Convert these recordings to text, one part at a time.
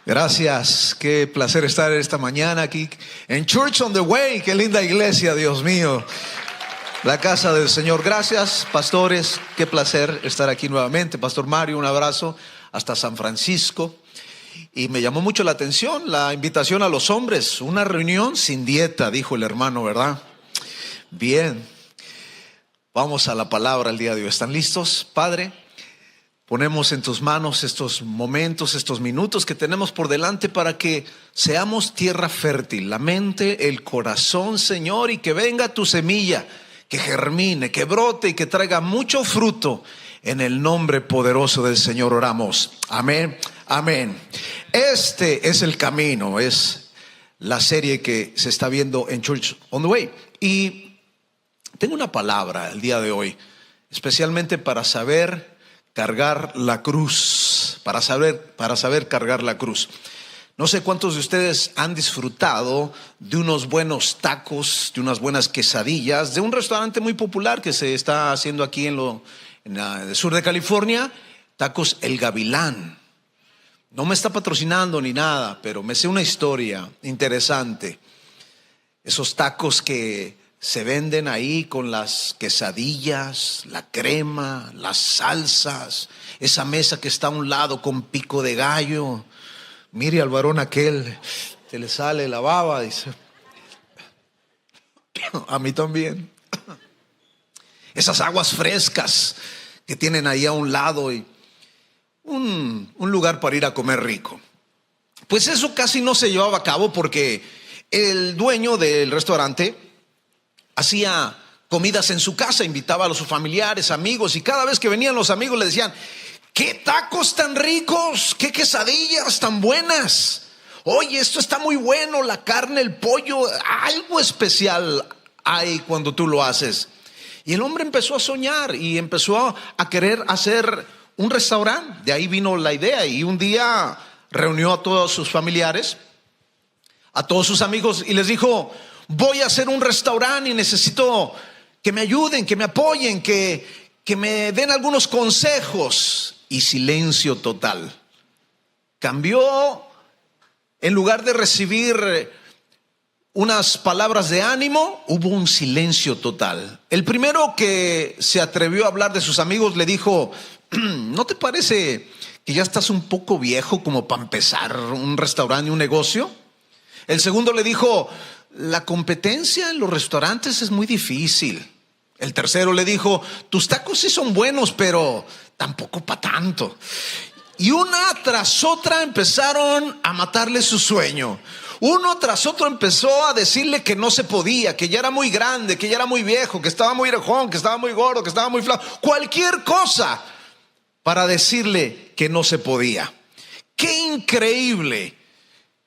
Gracias, qué placer estar esta mañana aquí en Church on the Way. Qué linda iglesia, Dios mío, la casa del Señor. Gracias, pastores, qué placer estar aquí nuevamente. Pastor Mario, un abrazo hasta San Francisco. Y me llamó mucho la atención la invitación a los hombres, una reunión sin dieta, dijo el hermano, ¿verdad? Bien, vamos a la palabra el día de hoy. ¿Están listos, Padre? Ponemos en tus manos estos momentos, estos minutos que tenemos por delante para que seamos tierra fértil, la mente, el corazón, Señor, y que venga tu semilla, que germine, que brote y que traiga mucho fruto. En el nombre poderoso del Señor oramos. Amén, amén. Este es el camino, es la serie que se está viendo en Church on the Way. Y tengo una palabra el día de hoy, especialmente para saber cargar la cruz, para saber cargar la cruz. No sé cuántos de ustedes han disfrutado de unos buenos tacos, de unas buenas quesadillas, de un restaurante muy popular que se está haciendo aquí en el sur de California, Tacos El Gavilán. No me está patrocinando ni nada, pero me sé una historia interesante. Esos tacos que se venden ahí con las quesadillas, la crema, las salsas, esa mesa que está a un lado con pico de gallo. Mire al varón aquel, se le sale la baba, dice. A mí también. Esas aguas frescas que tienen ahí a un lado y un lugar para ir a comer rico. Pues eso casi no se llevaba a cabo porque el dueño del restaurante hacía comidas en su casa, invitaba a sus familiares, amigos, y cada vez que venían los amigos le decían: ¡qué tacos tan ricos! ¡Qué quesadillas tan buenas! Oye, esto está muy bueno, la carne, el pollo, algo especial hay cuando tú lo haces. Y el hombre empezó a soñar y empezó a querer hacer un restaurante. De ahí vino la idea y un día reunió a todos sus familiares, a todos sus amigos y les dijo: voy a hacer un restaurante y necesito que me ayuden, que me apoyen, que me den algunos consejos. Y silencio total. Cambió, en lugar de recibir unas palabras de ánimo, hubo un silencio total. El primero que se atrevió a hablar de sus amigos le dijo: ¿no te parece que ya estás un poco viejo como para empezar un restaurante y un negocio? El segundo le dijo: la competencia en los restaurantes es muy difícil. El tercero le dijo: tus tacos sí son buenos, pero tampoco para tanto. Y una tras otra empezaron a matarle su sueño. Uno tras otro empezó a decirle que no se podía, que ya era muy grande, que ya era muy viejo, que estaba muy orejón, que estaba muy gordo, que estaba muy flaco. Cualquier cosa para decirle que no se podía. ¡Qué increíble!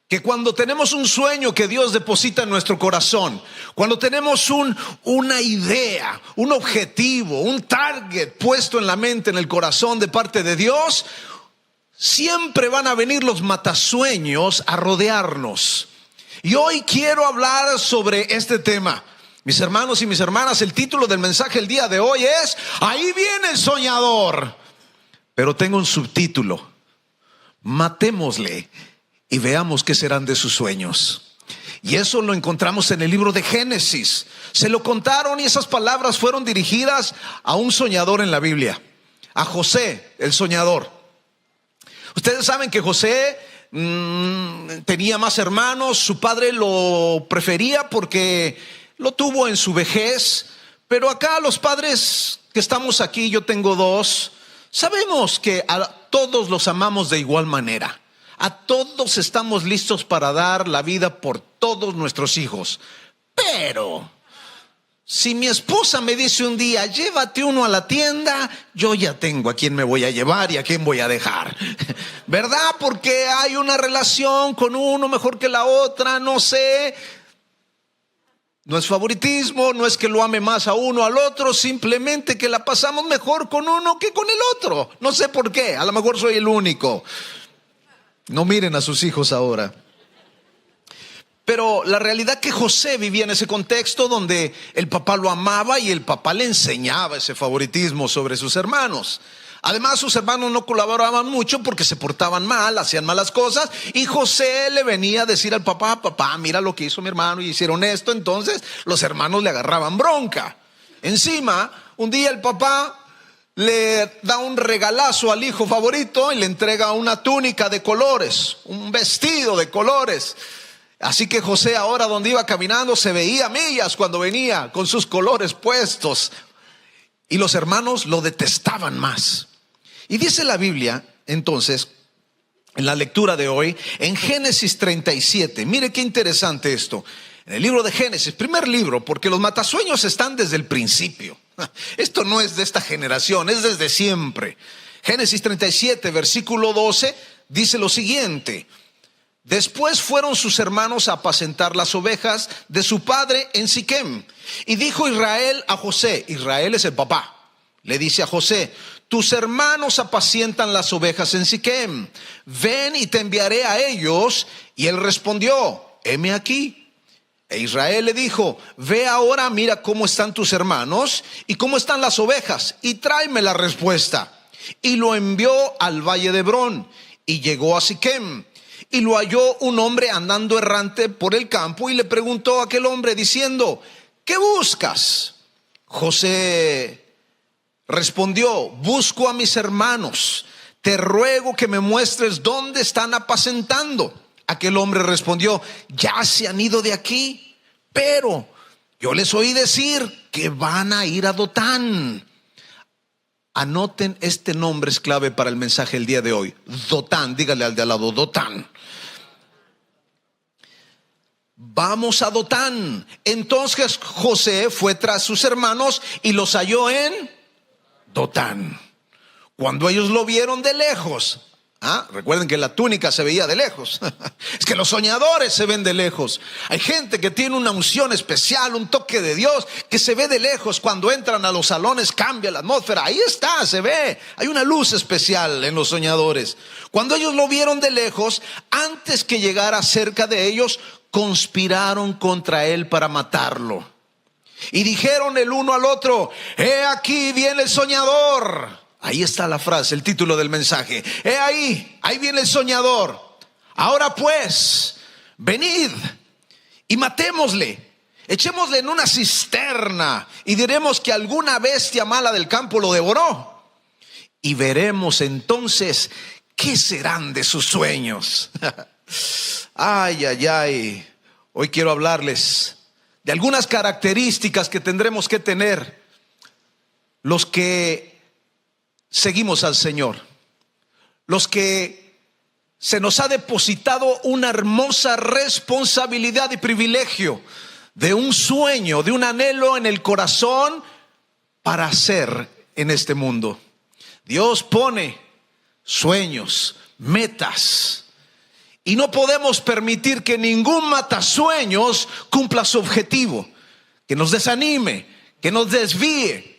Que cuando tenemos un sueño que Dios deposita en nuestro corazón, cuando tenemos una idea, un objetivo, un target puesto en la mente, en el corazón de parte de Dios, siempre van a venir los matasueños a rodearnos. Y hoy quiero hablar sobre este tema. Mis hermanos y mis hermanas, el título del mensaje el día de hoy es: ahí viene el soñador. Pero tengo un subtítulo: matémosle y veamos qué serán de sus sueños. Y eso lo encontramos en el libro de Génesis. Se lo contaron y esas palabras fueron dirigidas a un soñador en la Biblia, a José, el soñador. Ustedes saben que José tenía más hermanos. Su padre lo prefería porque lo tuvo en su vejez. Pero acá los padres que estamos aquí, yo tengo dos, sabemos que a todos los amamos de igual manera. A todos estamos listos para dar la vida por todos nuestros hijos. Pero si mi esposa me dice un día: llévate uno a la tienda, yo ya tengo a quién me voy a llevar y a quién voy a dejar, ¿verdad? Porque hay una relación con uno mejor que la otra, no sé. No es favoritismo, no es que lo ame más a uno al otro, simplemente que la pasamos mejor con uno que con el otro. No sé por qué, a lo mejor soy el único. No miren a sus hijos ahora. Pero la realidad que José vivía en ese contexto donde el papá lo amaba y el papá le enseñaba ese favoritismo sobre sus hermanos. Además, sus hermanos no colaboraban mucho porque se portaban mal, hacían malas cosas. Y José le venía a decir al papá: papá, mira lo que hizo mi hermano y hicieron esto. Entonces los hermanos le agarraban bronca. Encima, un día el papá le da un regalazo al hijo favorito y le entrega una túnica de colores, un vestido de colores. Así que José, ahora donde iba caminando, se veía a millas cuando venía con sus colores puestos. Y los hermanos lo detestaban más. Y dice la Biblia, entonces, en la lectura de hoy, en Génesis 37, mire qué interesante esto. En el libro de Génesis, primer libro, porque los matasueños están desde el principio. Esto no es de esta generación, es desde siempre. Génesis 37, versículo 12, dice lo siguiente: después fueron sus hermanos a apacentar las ovejas de su padre en Siquem. Y dijo Israel a José, Israel es el papá, le dice a José: tus hermanos apacientan las ovejas en Siquem, ven y te enviaré a ellos. Y él respondió: heme aquí. E Israel le dijo: ve ahora, mira cómo están tus hermanos y cómo están las ovejas, y tráeme la respuesta. Y lo envió al valle de Hebrón, y llegó a Siquem. Y lo halló un hombre andando errante por el campo, y le preguntó a aquel hombre diciendo: ¿qué buscas? José respondió: busco a mis hermanos, te ruego que me muestres dónde están apacentando. Aquel hombre respondió: ya se han ido de aquí, pero yo les oí decir que van a ir a Dotán. Anoten, este nombre es clave para el mensaje el día de hoy. Dotán, dígale al de al lado: Dotán. Vamos a Dotán. Entonces José fue tras sus hermanos y los halló en Dotán. Cuando ellos lo vieron de lejos, recuerden que la túnica se veía de lejos. Es que los soñadores se ven de lejos. Hay gente que tiene una unción especial, un toque de Dios, que se ve de lejos. Cuando entran a los salones cambia la atmósfera. Ahí está, se ve. Hay una luz especial en los soñadores. Cuando ellos lo vieron de lejos, antes que llegara cerca de ellos, conspiraron contra él para matarlo. Y dijeron el uno al otro: he aquí viene el soñador. Ahí está la frase, el título del mensaje. Ahí viene el soñador. Ahora pues, venid y matémosle. Echémosle en una cisterna y diremos que alguna bestia mala del campo lo devoró. Y veremos entonces qué serán de sus sueños. Ay, ay, ay. Hoy quiero hablarles de algunas características que tendremos que tener los que seguimos al Señor, los que se nos ha depositado una hermosa responsabilidad y privilegio de un sueño, de un anhelo en el corazón para hacer en este mundo. Dios pone sueños, metas, y no podemos permitir que ningún matasueños cumpla su objetivo, que nos desanime, que nos desvíe.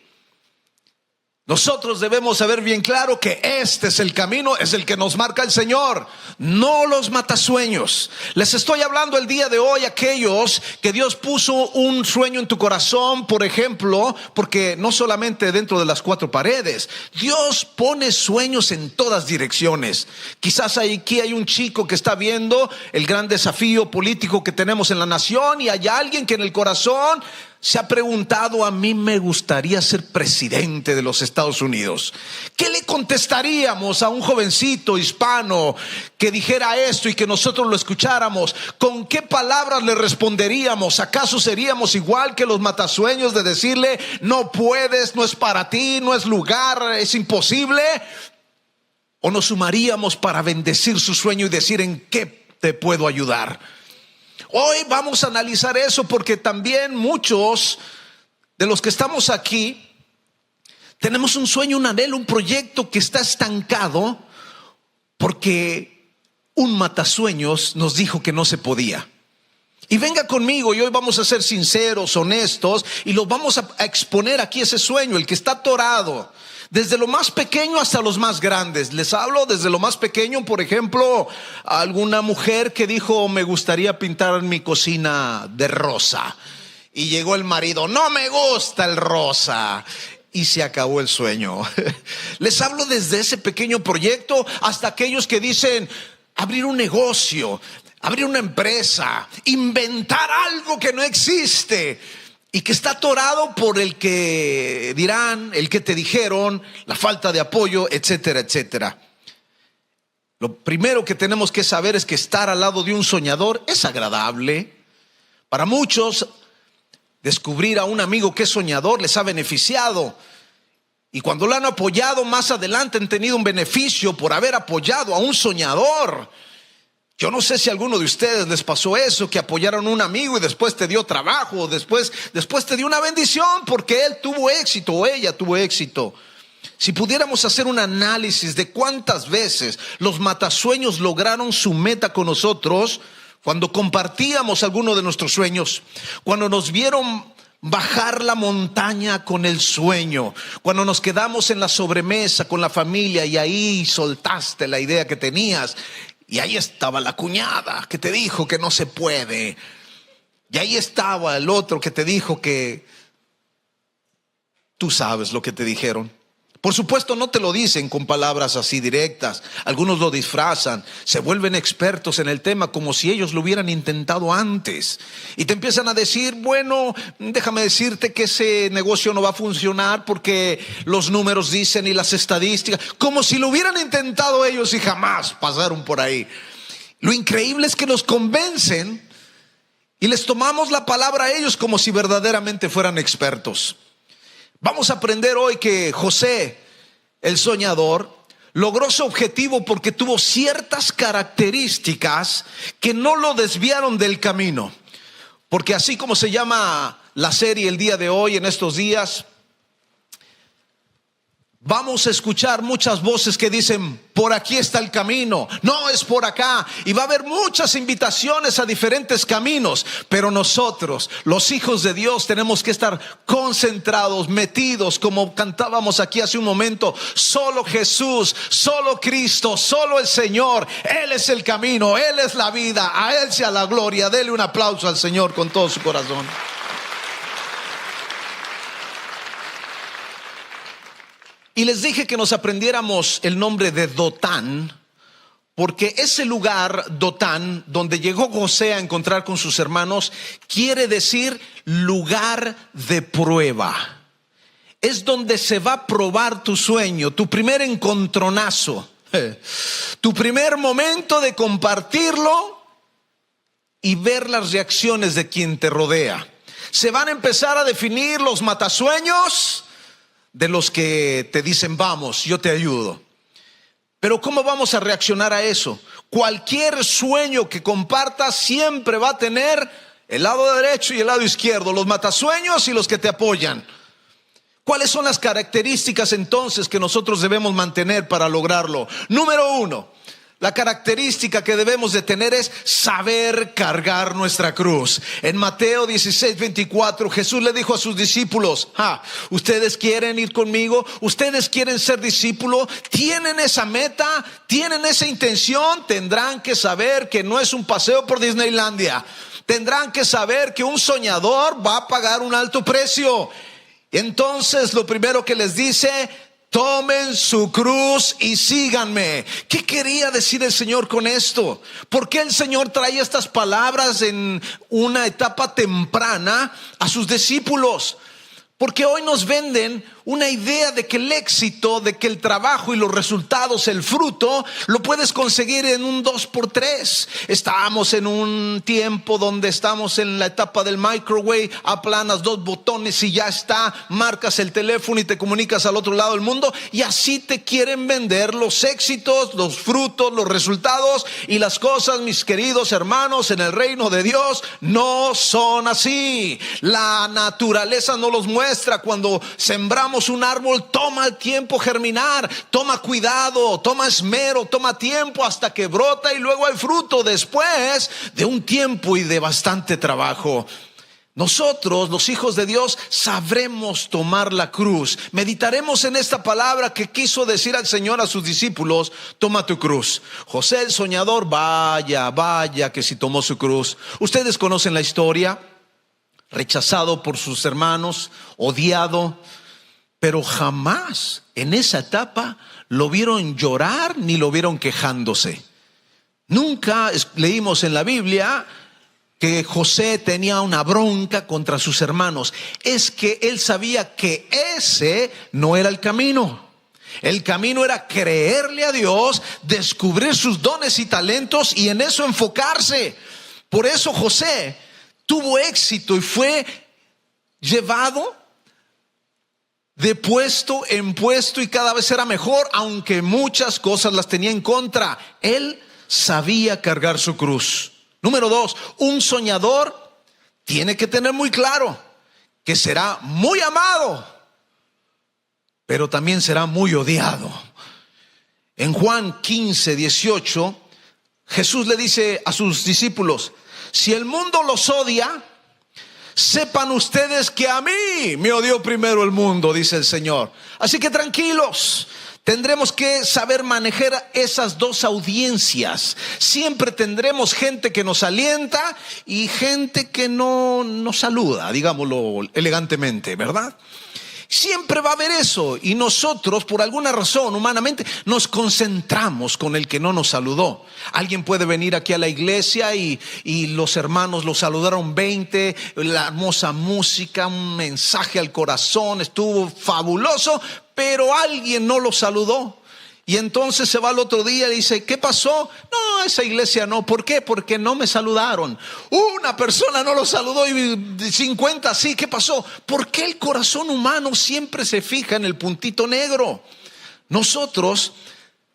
Nosotros debemos saber bien claro que este es el camino, es el que nos marca el Señor, no los matasueños. Les estoy hablando el día de hoy a aquellos que Dios puso un sueño en tu corazón, por ejemplo, porque no solamente dentro de las cuatro paredes, Dios pone sueños en todas direcciones. Quizás aquí hay un chico que está viendo el gran desafío político que tenemos en la nación, y hay alguien que en el corazón se ha preguntado: a mí me gustaría ser presidente de los Estados Unidos. ¿Qué le contestaríamos a un jovencito hispano que dijera esto y que nosotros lo escucháramos? ¿Con qué palabras le responderíamos? ¿Acaso seríamos igual que los matasueños de decirle: no puedes, no es para ti, no es lugar, es imposible? ¿O nos sumaríamos para bendecir su sueño y decir: en qué te puedo ayudar? Hoy vamos a analizar eso, porque también muchos de los que estamos aquí tenemos un sueño, un anhelo, un proyecto que está estancado porque un matasueños nos dijo que no se podía. Y venga conmigo, y hoy vamos a ser sinceros, honestos, y los vamos a exponer aquí ese sueño, el que está atorado, desde lo más pequeño hasta los más grandes. Les hablo desde lo más pequeño, por ejemplo, a alguna mujer que dijo: me gustaría pintar mi cocina de rosa. Y llegó el marido: no me gusta el rosa. y se acabó el sueño. Les hablo desde ese pequeño proyecto hasta aquellos que dicen abrir un negocio, abrir una empresa, inventar algo que no existe y que está atorado por el que dirán, el que te dijeron, la falta de apoyo, etcétera, etcétera. Lo primero que tenemos que saber es que estar al lado de un soñador es agradable. Para muchos, descubrir a un amigo que es soñador les ha beneficiado. Y cuando lo han apoyado, más adelante han tenido un beneficio por haber apoyado a un soñador. Yo no sé si a alguno de ustedes les pasó eso, que apoyaron a un amigo y después te dio trabajo, después te dio una bendición porque él tuvo éxito o ella tuvo éxito. Si pudiéramos hacer un análisis de cuántas veces los matasueños lograron su meta con nosotros, cuando compartíamos alguno de nuestros sueños, cuando nos vieron bajar la montaña con el sueño, cuando nos quedamos en la sobremesa con la familia y ahí soltaste la idea que tenías, y ahí estaba la cuñada que te dijo que no se puede, y ahí estaba el otro que te dijo que tú sabes lo que te dijeron. Por supuesto no te lo dicen con palabras así directas, algunos lo disfrazan, se vuelven expertos en el tema como si ellos lo hubieran intentado antes y te empiezan a decir, bueno, déjame decirte que ese negocio no va a funcionar porque los números dicen y las estadísticas, como si lo hubieran intentado ellos y jamás pasaron por ahí. Lo increíble es que nos convencen y les tomamos la palabra a ellos como si verdaderamente fueran expertos. Vamos a aprender hoy que José, el soñador, logró su objetivo porque tuvo ciertas características que no lo desviaron del camino. Porque así como se llama la serie el día de hoy, en estos días, vamos a escuchar muchas voces que dicen, por aquí está el camino, no es por acá. Y va a haber muchas invitaciones a diferentes caminos. Pero nosotros, los hijos de Dios, tenemos que estar concentrados, metidos, como cantábamos aquí hace un momento. Solo Jesús, solo Cristo, solo el Señor. Él es el camino, Él es la vida. A Él sea la gloria. Dele un aplauso al Señor con todo su corazón. Y les dije que nos aprendiéramos el nombre de Dotán, porque ese lugar, Dotán, donde llegó José a encontrar con sus hermanos, quiere decir lugar de prueba. Es donde se va a probar tu sueño, tu primer encontronazo, tu primer momento de compartirlo y ver las reacciones de quien te rodea. Se van a empezar a definir los matasueños de los que te dicen, vamos, yo te ayudo. Pero ¿cómo vamos a reaccionar a eso? Cualquier sueño que compartas siempre va a tener el lado derecho y el lado izquierdo, los matasueños y los que te apoyan. ¿Cuáles son las características entonces que nosotros debemos mantener para lograrlo? Número 1, la característica que debemos de tener es saber cargar nuestra cruz. En Mateo 16:24, Jesús le dijo a sus discípulos, ¿ustedes quieren ir conmigo? ¿Ustedes quieren ser discípulos? ¿Tienen esa meta? ¿Tienen esa intención? Tendrán que saber que no es un paseo por Disneylandia. Tendrán que saber que un soñador va a pagar un alto precio. Entonces lo primero que les dice, tomen su cruz y síganme. ¿Qué quería decir el Señor con esto? ¿Por qué el Señor trae estas palabras en una etapa temprana a sus discípulos? Porque hoy nos venden una idea de que el éxito, de que el trabajo y los resultados, el fruto, lo puedes conseguir en un 2x3. Estamos en un tiempo donde estamos en la etapa del microwave, aplanas 2 botones y ya está, marcas el teléfono y te comunicas al otro lado del mundo. Y así te quieren vender los éxitos, los frutos, los resultados y las cosas, mis queridos hermanos, en el reino de Dios no son así. La naturaleza no los muestra. Cuando sembramos un árbol, toma el tiempo germinar, toma cuidado, toma esmero, toma tiempo hasta que brota y luego hay fruto después de un tiempo y de bastante trabajo. Nosotros, los hijos de Dios, sabremos tomar la cruz. Meditaremos en esta palabra que quiso decir al Señor a sus discípulos, toma tu cruz. José el soñador, vaya que si tomó su cruz. Ustedes conocen la historia. Rechazado por sus hermanos, odiado, pero jamás en esa etapa lo vieron llorar ni lo vieron quejándose. Nunca leímos en la Biblia que José tenía una bronca contra sus hermanos. Es que él sabía que ese no era el camino. El camino era creerle a Dios, descubrir sus dones y talentos y en eso enfocarse. Por eso José tuvo éxito y fue llevado de puesto en puesto y cada vez era mejor, aunque muchas cosas las tenía en contra. Él sabía cargar su cruz. Número 2, un soñador tiene que tener muy claro que será muy amado, pero también será muy odiado. En Juan 15:18, Jesús le dice a sus discípulos: si el mundo los odia, sepan ustedes que a mí me odió primero el mundo, dice el Señor. Así que tranquilos, tendremos que saber manejar esas dos audiencias. Siempre tendremos gente que nos alienta y gente que no nos saluda, digámoslo elegantemente, ¿verdad? Siempre va a haber eso y nosotros por alguna razón humanamente nos concentramos con el que no nos saludó. Alguien puede venir aquí a la iglesia y los hermanos lo saludaron 20, la hermosa música, un mensaje al corazón, estuvo fabuloso, pero alguien no lo saludó. Y entonces se va al otro día y dice: ¿qué pasó? No, esa iglesia no. ¿Por qué? Porque no me saludaron. Una persona no lo saludó y 50 sí. ¿Qué pasó? Porque el corazón humano siempre se fija en el puntito negro. Nosotros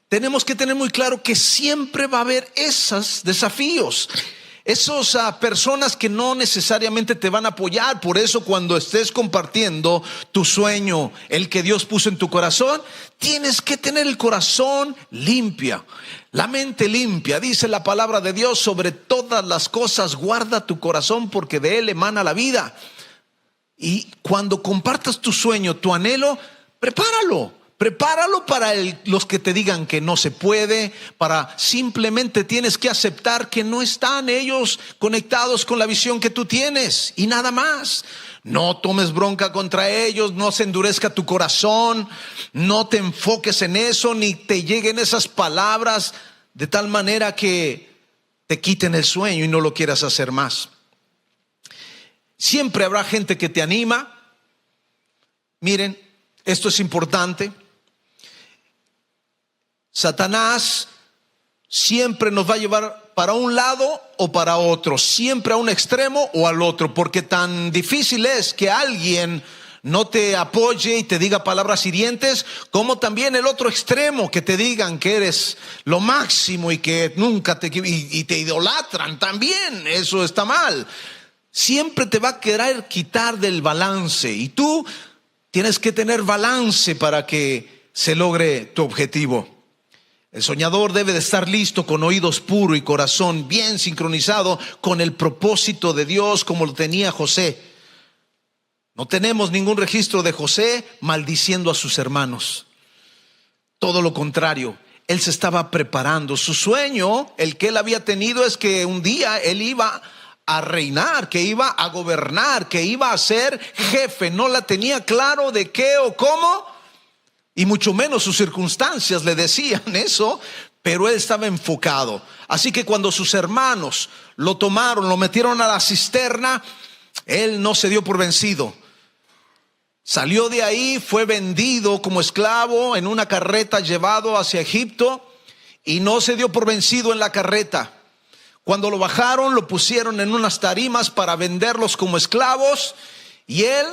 tenemos que tener muy claro que siempre va a haber esos desafíos. Esas personas que no necesariamente te van a apoyar. Por eso cuando estés compartiendo tu sueño, el que Dios puso en tu corazón, tienes que tener el corazón limpio, la mente limpia. Dice la palabra de Dios: sobre todas las cosas guarda tu corazón, porque de él emana la vida. Y cuando compartas tu sueño, tu anhelo, prepáralo para los que te digan que no se puede. Simplemente tienes que aceptar que no están ellos conectados con la visión que tú tienes y nada más. No tomes bronca contra ellos, no se endurezca tu corazón, no te enfoques en eso, ni te lleguen esas palabras de tal manera que te quiten el sueño y no lo quieras hacer más. Siempre habrá gente que te anima. Miren, esto es importante. Satanás siempre nos va a llevar para un lado o para otro, siempre a un extremo o al otro, porque tan difícil es que alguien no te apoye y te diga palabras hirientes, como también el otro extremo, que te digan que eres lo máximo y que nunca te idolatran. También eso está mal. Siempre te va a querer quitar del balance y tú tienes que tener balance para que se logre tu objetivo. El soñador debe de estar listo, con oídos puros y corazón bien sincronizado con el propósito de Dios, como lo tenía José. No tenemos ningún registro de José maldiciendo a sus hermanos. Todo lo contrario, él se estaba preparando. Su sueño, el que él había tenido, es que un día él iba a reinar, que iba a gobernar, que iba a ser jefe. No la tenía claro de qué o cómo, y mucho menos sus circunstancias le decían eso, pero él estaba enfocado. Así que cuando sus hermanos lo tomaron, lo metieron a la cisterna, él no se dio por vencido. Salió de ahí, fue vendido como esclavo en una carreta, llevado hacia Egipto, y no se dio por vencido en la carreta. Cuando lo bajaron, lo pusieron en unas tarimas para venderlos como esclavos, y él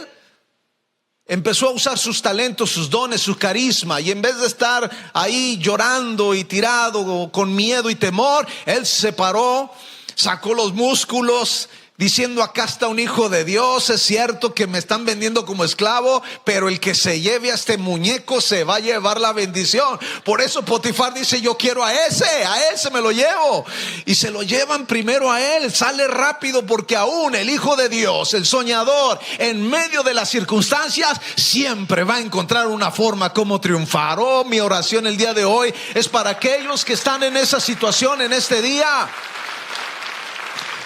empezó a usar sus talentos, sus dones, su carisma, y en vez de estar ahí llorando y tirado con miedo y temor, él se paró, sacó los músculos, diciendo: acá está un hijo de Dios. Es cierto que me están vendiendo como esclavo, pero el que se lleve a este muñeco se va a llevar la bendición. Por eso Potifar dice: yo quiero a ese me lo llevo. Y se lo llevan primero a él. Sale rápido, porque aún el hijo de Dios, el soñador, en medio de las circunstancias, siempre va a encontrar una forma como triunfar. Oh, mi oración el día de hoy es para aquellos que están en esa situación en este día.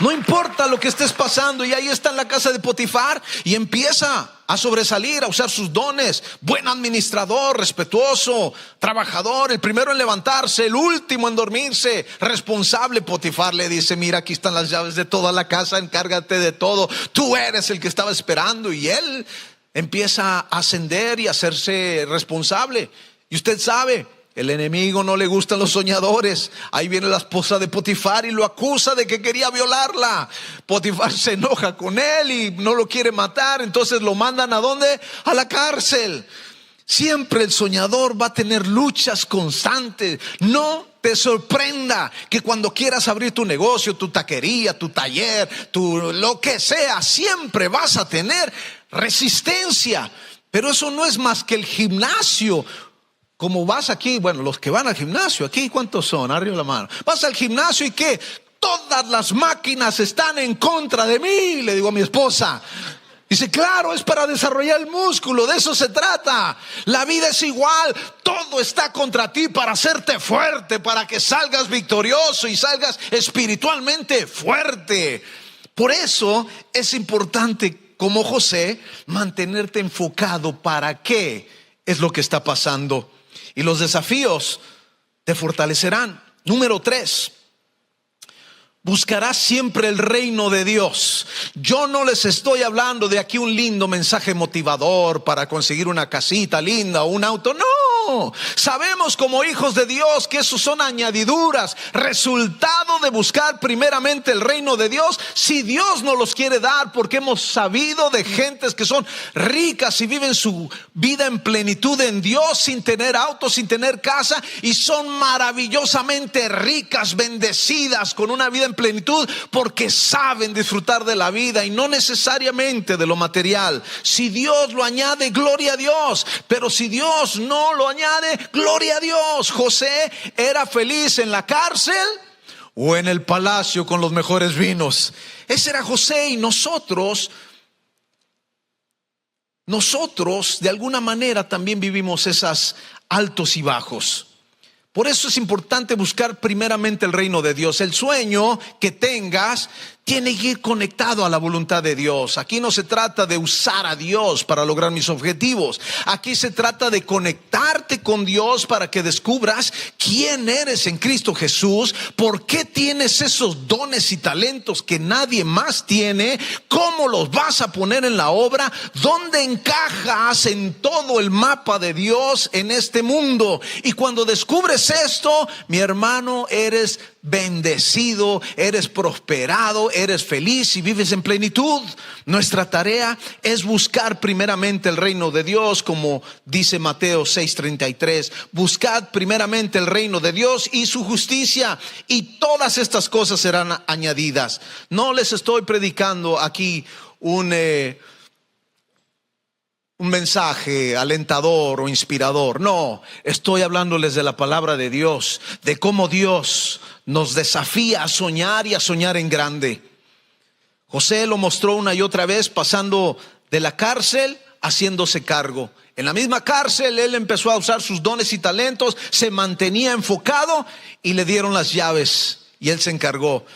No importa lo que estés pasando, y ahí está en la casa de Potifar y empieza a sobresalir, a usar sus dones. Buen administrador, respetuoso, trabajador, el primero en levantarse, el último en dormirse, responsable. Potifar le dice: mira, aquí están las llaves de toda la casa, encárgate de todo, tú eres el que estaba esperando. Y él empieza a ascender y a hacerse responsable. Y usted sabe, el enemigo no le gustan los soñadores. Ahí viene la esposa de Potifar y lo acusa de que quería violarla. Potifar se enoja con él y no lo quiere matar. Entonces lo mandan ¿a dónde? A la cárcel. Siempre el soñador va a tener luchas constantes. No te sorprenda que cuando quieras abrir tu negocio, tu taquería, tu taller, lo que sea, siempre vas a tener resistencia. Pero eso no es más que el gimnasio. Como vas aquí, bueno, los que van al gimnasio, aquí, ¿cuántos son? Arriba la mano. Vas al gimnasio y ¿qué? Todas las máquinas están en contra de mí, le digo a mi esposa. Dice: claro, es para desarrollar el músculo, de eso se trata. La vida es igual, todo está contra ti para hacerte fuerte, para que salgas victorioso y salgas espiritualmente fuerte. Por eso es importante, como José, mantenerte enfocado para qué es lo que está pasando. Y los desafíos te fortalecerán. Número 3. Buscarás siempre el reino de Dios. Yo no les estoy hablando de aquí un lindo mensaje motivador para conseguir una casita linda o un auto. No, sabemos como hijos de Dios que esos son añadiduras, resultado de buscar primeramente el reino de Dios. Si Dios nos los quiere dar, porque hemos sabido de gentes que son ricas y viven su vida en plenitud en Dios, sin tener auto, sin tener casa, y son maravillosamente ricas, bendecidas, con una vida en plenitud, porque saben disfrutar de la vida y no necesariamente de lo material. Si Dios lo añade, gloria a Dios, pero si Dios no lo añade, gloria a Dios. José era feliz en la cárcel o en el palacio con los mejores vinos. Ese era José. Y nosotros de alguna manera también vivimos esas altos y bajos. Por eso es importante buscar primeramente el reino de Dios. El sueño que tengas tiene que ir conectado a la voluntad de Dios. Aquí no se trata de usar a Dios para lograr mis objetivos. Aquí se trata de conectarte con Dios para que descubras quién eres en Cristo Jesús, por qué tienes esos dones y talentos que nadie más tiene, cómo los vas a poner en la obra, dónde encajas en todo el mapa de Dios en este mundo. Y cuando descubres esto, mi hermano, eres bendecido, eres prosperado, eres feliz y vives en plenitud. Nuestra tarea es buscar primeramente el reino de Dios, como dice Mateo 6:33. Buscad primeramente el reino de Dios y su justicia, y todas estas cosas serán añadidas. No les estoy predicando aquí un mensaje alentador o inspirador. No, estoy hablándoles de la palabra de Dios, de cómo Dios nos desafía a soñar y a soñar en grande. José lo mostró una y otra vez, pasando de la cárcel, haciéndose cargo. En la misma cárcel él empezó a usar sus dones y talentos, se mantenía enfocado y le dieron las llaves y él se encargó.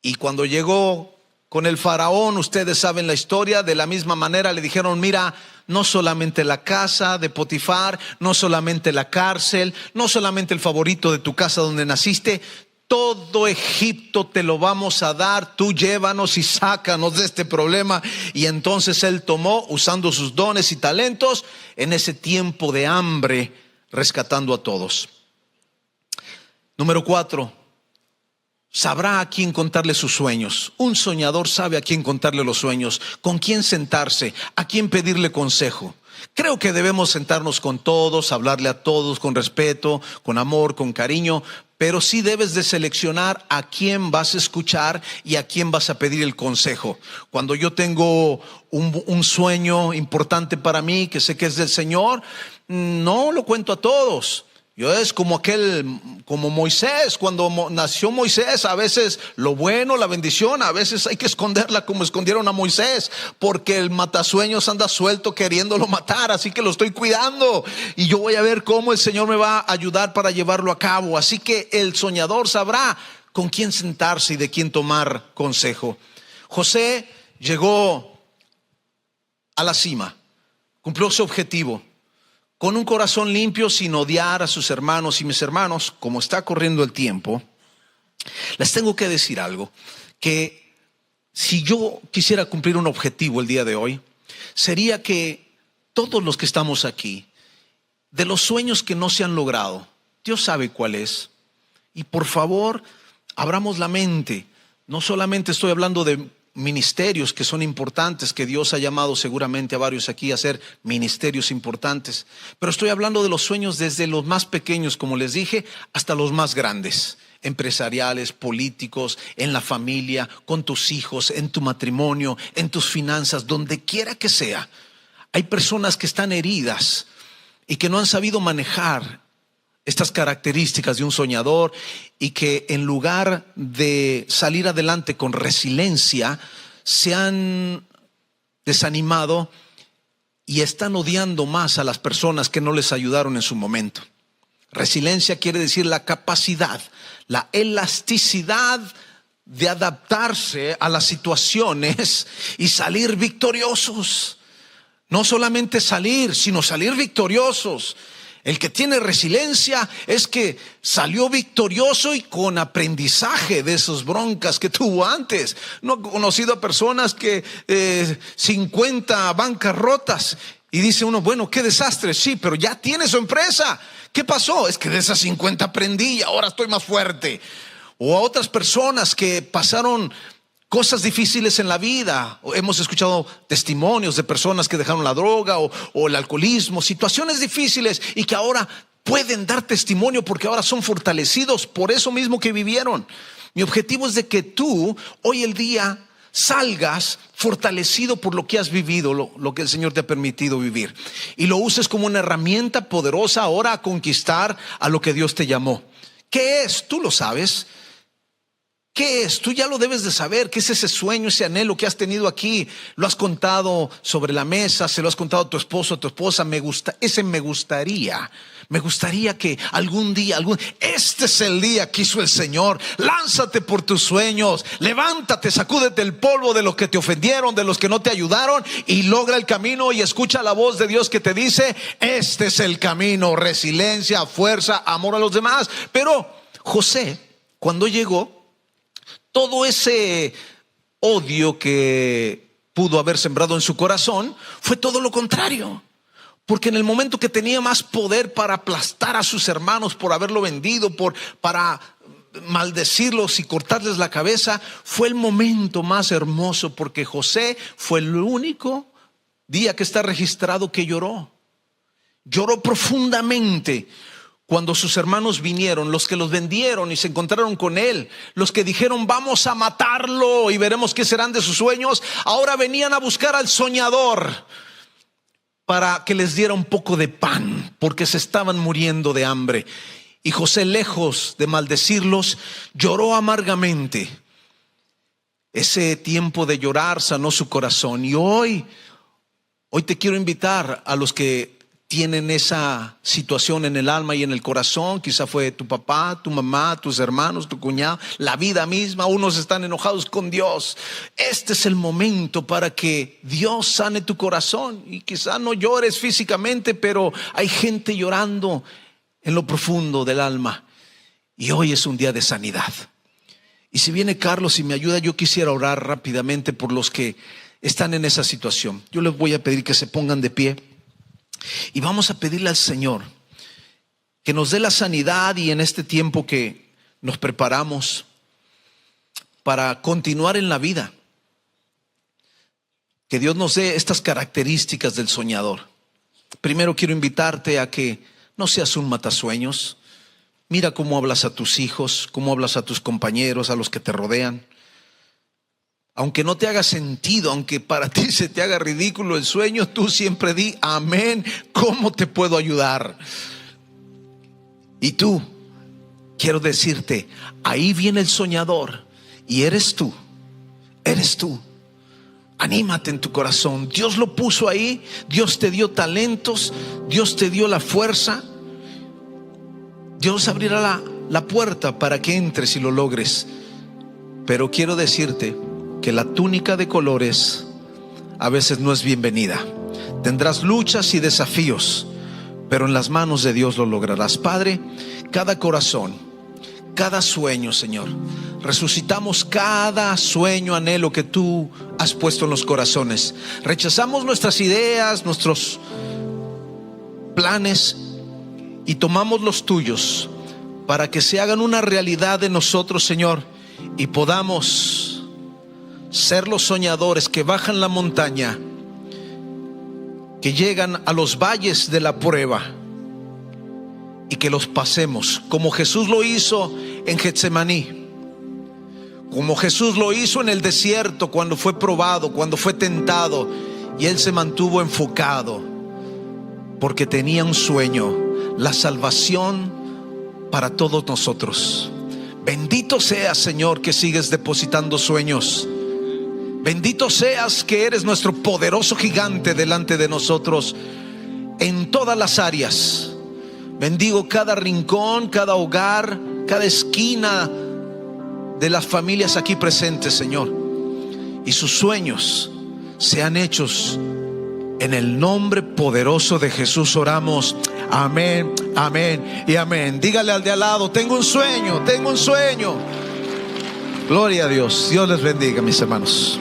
Y cuando llegó con el faraón, ustedes saben la historia, de la misma manera le dijeron: mira, no solamente la casa de Potifar, no solamente la cárcel, no solamente el favorito de tu casa donde naciste, todo Egipto te lo vamos a dar, tú llévanos y sácanos de este problema. Y entonces él tomó, usando sus dones y talentos, en ese tiempo de hambre, rescatando a todos. Número 4. Sabrá a quién contarle sus sueños. Un soñador sabe a quién contarle los sueños, con quién sentarse, a quién pedirle consejo. Creo que debemos sentarnos con todos, hablarle a todos con respeto, con amor, con cariño, pero sí debes de seleccionar a quién vas a escuchar y a quién vas a pedir el consejo. Cuando yo tengo un sueño importante para mí, que sé que es del Señor, no lo cuento a todos. Yo es como Moisés, cuando nació Moisés, a veces lo bueno, la bendición, a veces hay que esconderla como escondieron a Moisés, porque el matasueños anda suelto queriéndolo matar, así que lo estoy cuidando y yo voy a ver cómo el Señor me va a ayudar para llevarlo a cabo. Así que el soñador sabrá con quién sentarse y de quién tomar consejo. José llegó a la cima, cumplió su objetivo, con un corazón limpio, sin odiar a sus hermanos. Y mis hermanos, como está corriendo el tiempo, les tengo que decir algo, que si yo quisiera cumplir un objetivo el día de hoy, sería que todos los que estamos aquí, de los sueños que no se han logrado, Dios sabe cuál es. Y por favor, abramos la mente. No solamente estoy hablando de ministerios que son importantes, que Dios ha llamado seguramente a varios aquí a hacer ministerios importantes, pero estoy hablando de los sueños desde los más pequeños, como les dije, hasta los más grandes, empresariales, políticos, en la familia, con tus hijos, en tu matrimonio, en tus finanzas, donde quiera que sea. Hay personas que están heridas y que no han sabido manejar estas características de un soñador, y que en lugar de salir adelante con resiliencia, se han desanimado y están odiando más a las personas que no les ayudaron en su momento. Resiliencia quiere decir la capacidad, la elasticidad de adaptarse a las situaciones y salir victoriosos. No solamente salir, sino salir victoriosos. El que tiene resiliencia es que salió victorioso y con aprendizaje de esas broncas que tuvo antes. No he conocido a personas que 50 bancarrotas, y dice uno, bueno, qué desastre. Sí, pero ya tiene su empresa. ¿Qué pasó? Es que de esas 50 aprendí y ahora estoy más fuerte. O a otras personas que pasaron cosas difíciles en la vida. Hemos escuchado testimonios de personas que dejaron la droga o el alcoholismo, situaciones difíciles, y que ahora pueden dar testimonio porque ahora son fortalecidos por eso mismo que vivieron. Mi objetivo es de que tú hoy el día salgas fortalecido por lo que has vivido, lo que el Señor te ha permitido vivir, y lo uses como una herramienta poderosa ahora a conquistar a lo que Dios te llamó. ¿Qué es? Tú lo sabes. ¿Qué es? Tú ya lo debes de saber. ¿Qué es ese sueño, ese anhelo que has tenido aquí? Lo has contado sobre la mesa, se lo has contado a tu esposo, a tu esposa. Me gustaría que algún día, este es el día que hizo el Señor. Lánzate por tus sueños, levántate, sacúdete el polvo de los que te ofendieron, de los que no te ayudaron, y logra el camino y escucha la voz de Dios que te dice, este es el camino: resiliencia, fuerza, amor a los demás. Pero José, cuando llegó, todo ese odio que pudo haber sembrado en su corazón fue todo lo contrario. Porque en el momento que tenía más poder para aplastar a sus hermanos por haberlo vendido, para maldecirlos y cortarles la cabeza, fue el momento más hermoso, porque José fue el único día que está registrado que lloró. Lloró profundamente. Cuando sus hermanos vinieron, los que los vendieron y se encontraron con él, los que dijeron vamos a matarlo y veremos qué serán de sus sueños, ahora venían a buscar al soñador para que les diera un poco de pan, porque se estaban muriendo de hambre. Y José, lejos de maldecirlos, lloró amargamente. Ese tiempo de llorar sanó su corazón. Y hoy te quiero invitar a los que tienen esa situación en el alma y en el corazón. Quizá fue tu papá, tu mamá, tus hermanos, tu cuñado, la vida misma. Unos están enojados con Dios. Este es el momento para que Dios sane tu corazón. Y quizá no llores físicamente, pero hay gente llorando en lo profundo del alma. Y hoy es un día de sanidad. Y si viene Carlos y me ayuda, yo quisiera orar rápidamente por los que están en esa situación. Yo les voy a pedir que se pongan de pie. Y vamos a pedirle al Señor que nos dé la sanidad, y en este tiempo que nos preparamos para continuar en la vida, que Dios nos dé estas características del soñador. Primero quiero invitarte a que no seas un matasueños. Mira cómo hablas a tus hijos, cómo hablas a tus compañeros, a los que te rodean. Aunque no te haga sentido, aunque para ti se te haga ridículo el sueño, tú siempre di amén. ¿Cómo te puedo ayudar? Y tú, quiero decirte, ahí viene el soñador y eres tú. Anímate en tu corazón. Dios lo puso ahí. Dios te dio talentos. Dios te dio la fuerza. Dios abrirá la puerta para que entres y lo logres. Pero quiero decirte que la túnica de colores a veces no es bienvenida. Tendrás luchas y desafíos, pero en las manos de Dios lo lograrás. Padre, cada corazón, cada sueño, Señor, resucitamos cada sueño, anhelo que tú has puesto en los corazones. Rechazamos nuestras ideas, nuestros planes y tomamos los tuyos para que se hagan una realidad de nosotros, Señor, y podamos ser los soñadores que bajan la montaña, que llegan a los valles de la prueba y que los pasemos como Jesús lo hizo en Getsemaní, como Jesús lo hizo en el desierto cuando fue probado, cuando fue tentado, y Él se mantuvo enfocado porque tenía un sueño, la salvación para todos nosotros. Bendito seas, Señor, que sigues depositando sueños. Bendito seas que eres nuestro poderoso gigante delante de nosotros en todas las áreas. Bendigo cada rincón, cada hogar, cada esquina de las familias aquí presentes, Señor, y sus sueños sean hechos. En el nombre poderoso de Jesús oramos. Amén, amén y amén. Dígale al de al lado: tengo un sueño, tengo un sueño. Gloria a Dios. Dios les bendiga, mis hermanos.